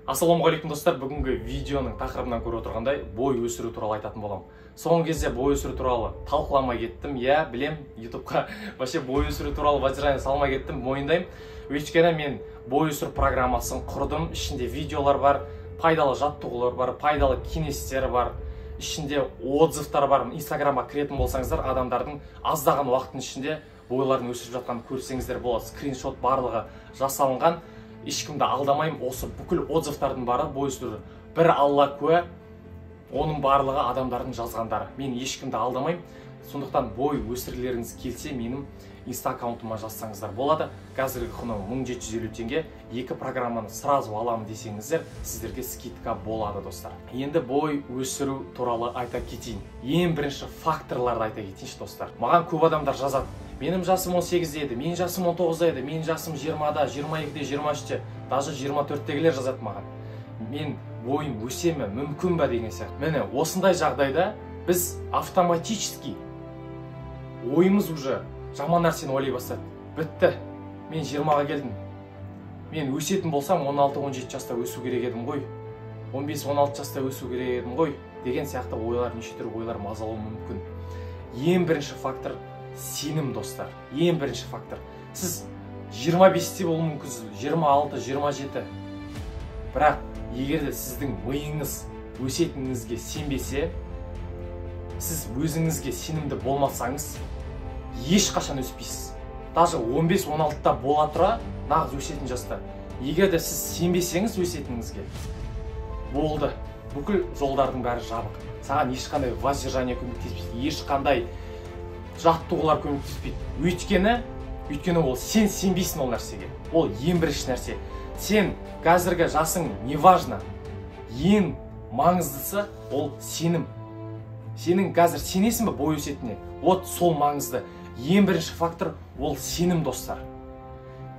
Ассалаумағалейкум достар, бүгінгі видеоның тақырыбынан көріп отырғандай бой өсіру туралы айтатын боламын. Соңғы кезде бой өсіру туралы талқыламай кеттім. Я білем, ютубқа вообще бой өсіру туралы ваджирайны салмай кеттім, мойындаймын. Өйткені мен бой өсіру программасын құрдым. Ішінде видеолар бар, пайдалы жаттығулар бар, пайдалы кеңестер бар, ішінде отзывтар бар. Инстаграмға кіретін болсаңыздар, адамдардың аздаған уақыттың ішінде бойларын өсіріп жатқанын көрсеңіздер болады. Скриншот барлығы жасалынған. Ешкімді алдамайым, осы бүкіл отзывтардың бары бой өсіру. Бір алла куә, оның барлығы адамдардың жазғандары. Мен ешкімді алдамайым. Сондықтан бой өсірілеріңіз келсе, менің инста аккаунтыма жазсаңыздар болады. Қазіргі құны 1750 теңге. Екі программаны сразу аламын десеңіздер, сіздерге скидка болады, достар. Енді бой өсіру туралы айта кетейін. Ең бірінші факторларды айта кетейінші, достар. Маған көп адамдар жазады. Менің жасым 18 еді, менің жасым 19 еді, менің жасым 20-да, 22-де, 23-те, даже 24-тегілер жазады маған. Мен бойым өсе ме, мүмкін бе деген сияқты. Міне, осындай жағдайда біз автоматически ойымыз уже жаман нәрсені ойлай бастады. Бітті, мен 20-ға келдім. Мен өсетін болсам 16-17 жаста өсу керек едім ғой. 15-16 жаста өсу керек едім ғой. Деген сияқты ойлар, неше түрлі ойлар мазалауы мүмкін. Ең бірінші фактор сенім, достар. Ең бірінші фактор. Сіз 25-те болуы мүмкінсіз, 26, 27. Бірақ егерде сіздің миыңыз өсетініңізге сенбесе, сіз өзіңізге сенімді болмасаңыз, ешқашан өспейсіз. Даже 15-16-та бола тұра, нағыз өсетін жаста. Егерде сіз сенбесеңіз өсетініңізге, болды. Бүкіл жолдардың бәрі жабық. Саған ешқандай воздержание көмектеспейді, ешқандай жаттығулар көмектеспейді. Өйткені ол сен сенбейсің ол нәрсеге. Ол ең бірінші нәрсе. Сен қазіргі жасың не важно. Ең маңыздысы ол сенім. Сенің қазір сенесің бе бой өсетіне? Вот сол маңызды. Ең бірінші фактор ол сенім, достар.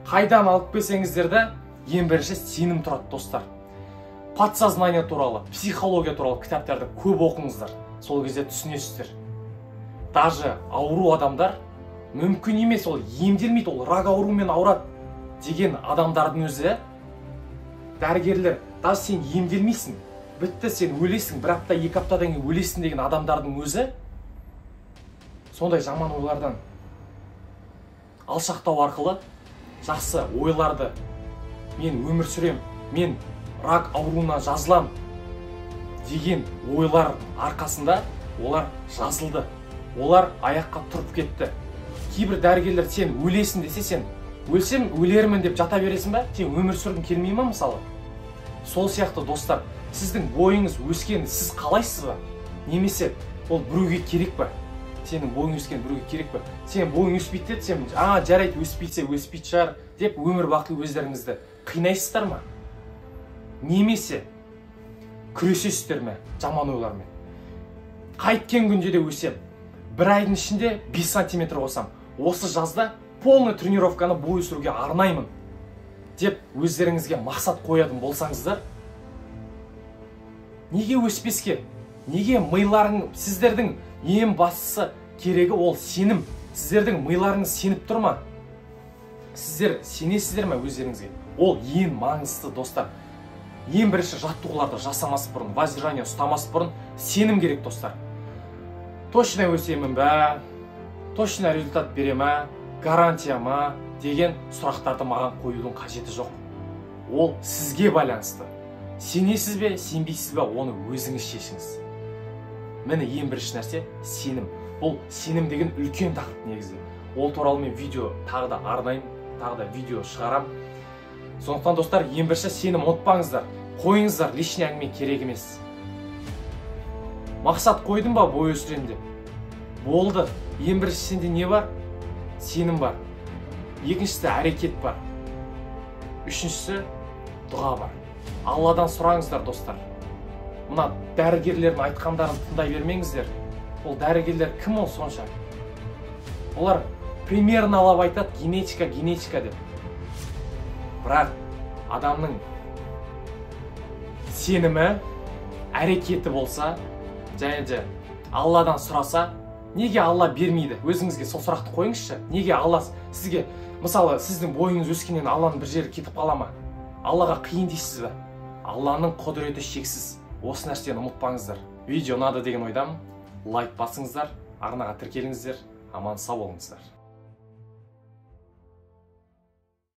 Қайдан алып келсеңіздер де ең бірінші сенім тұрады, достар. Подсознание туралы, психология туралы кітаптарды көп оқыңыздар. Сол кезде түсінесіздер. Даже ауру адамдар мүмкін емес, ол емделмейді, ол рак ауруымен ауырады деген адамдардың өзі, дәрігерлер, даже сен емделмейсің, бітті, сен өлесің, бір апта, екі аптадан кейін өлесің деген адамдардың өзі сондай жаман ойлардан алшақтау арқылы жақсы ойларды, мен өмір сүрем, мен рак ауруына жазылам деген ойлар арқасында олар жазылды. Олар аяққа тұрып кетті. Кейбір дәрігерлер сен өлесің десе, сен өлсем өлермін деп жата бересің бе? Сен өмір сүргің келмей ме мысалы? Сол сияқты, достар, сіздің бойыңыз өскенін сіз қалайсыз ба? Немесе ол біреуге керек пе? Сенің бойың өскен біреуге керек пе? Сен бойың өспейді деді, сен жарайды, өспейді шығар деп өмір бақи өздеріңізді қинайсыздар ма? Немесе күресесіздер ме жаман ойлармен? Қайткен күнде де өсем. Бір айдың ішінде 5 сантиметр қосам. Осы жазда полный тренировканы бой өсіруге арнаймын деп өздеріңізге мақсат қоятын болсаңыздар, неге өспеске? Неге миларың, сіздердің ең бастысы керегі ол сенім. Сіздердің миларыңыз сеніп тұр ма? Сіздер сенесіздер ме өздеріңізге? Ол ең маңызды, достар. Ең бірінші жаттығуларды жасамас бұрын, воздержание ұстамас бұрын сенім керек, достар. Точно өсемін бе? Точно результат береме? Гарантия ма? Деген сұрақтарды маған қоюдың қажеті жоқ. Ол сізге байланысты. Сенесіз бе, сенбейсіз бе, оны өзіңіз шешіңіз. Міне ең бірінші нәрсе сенім. Бұл сенім деген үлкен тақырып негізі. Ол туралы мен видео тағы да арнаймын, тағы да видео шығарам. Сондықтан, достар, ең бірінші сенім ұмытпаңыздар. Қойыңыздар, лишний әңгіме керек емес. Мақсат қойдың ба бой өсірем деп? Болды. Ең бірінші сенде не бар? Сенім бар. Екіншісі әрекет бар. Үшіншісі дұға бар. Алладан сұраңыздар, достар. Мына дәрігерлердің айтқандарын тыңдай бермеңіздер. Ол дәрігерлер кім ол сонша? Олар примерно алып айтады, генетика деп. Бірақ адамның сенімі, әрекеті болса, және де Алладан сұраса, неге Алла бермейді? Өзіңізге сол сұрақты қойыңызшы. Неге Алла сізге, мысалы, сіздің бойыңыз өскеннен Алланың бір жері кетіп қала ма? Аллаға қиын дейсіз бе? Алланың құдіреті шексіз. Осы нәрсені ұмытпаңыздар. Видео ұнады деген ойдамын. Лайк басыңыздар, арнаға тіркеліңіздер. Аман сау болыңыздар.